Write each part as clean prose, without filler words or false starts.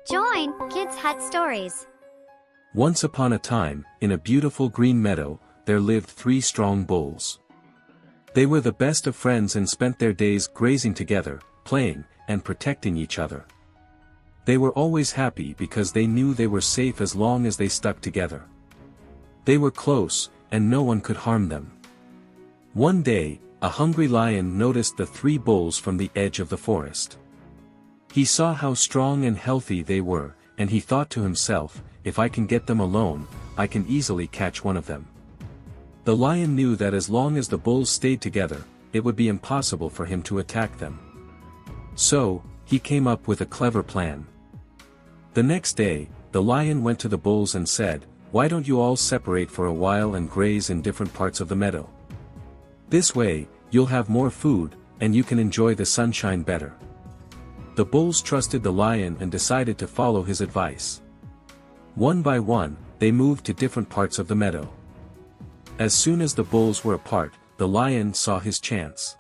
Join Kids Hut Stories. Once upon a time, in a beautiful green meadow, there lived 3 strong bulls. They were the best of friends and spent their days grazing together, playing, and protecting each other. They were always happy because they knew they were safe as long as they stuck together. They were close, and no one could harm them. One day, a hungry lion noticed the 3 bulls from the edge of the forest. He saw how strong and healthy they were, and he thought to himself, if I can get them alone, I can easily catch one of them. The lion knew that as long as the bulls stayed together, it would be impossible for him to attack them. So, he came up with a clever plan. The next day, the lion went to the bulls and said, "Why don't you all separate for a while and graze in different parts of the meadow? This way, you'll have more food, and you can enjoy the sunshine better." The bulls trusted the lion and decided to follow his advice. One by one, they moved to different parts of the meadow. As soon as the bulls were apart, the lion saw his chance.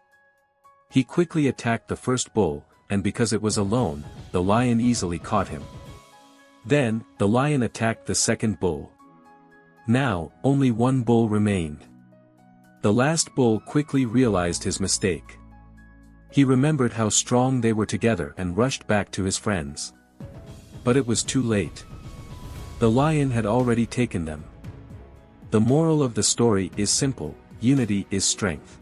He quickly attacked the first bull, and because it was alone, the lion easily caught him. Then, the lion attacked the second bull. Now, only one bull remained. The last bull quickly realized his mistake. He remembered how strong they were together and rushed back to his friends. But it was too late. The lion had already taken them. The moral of the story is simple: unity is strength.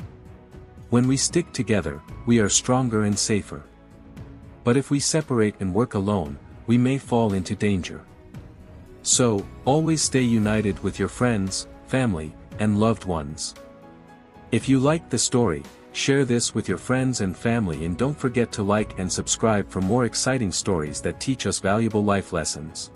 When we stick together, we are stronger and safer. But if we separate and work alone, we may fall into danger. So, always stay united with your friends, family, and loved ones. If you liked the story, share this with your friends and family, and don't forget to like and subscribe for more exciting stories that teach us valuable life lessons.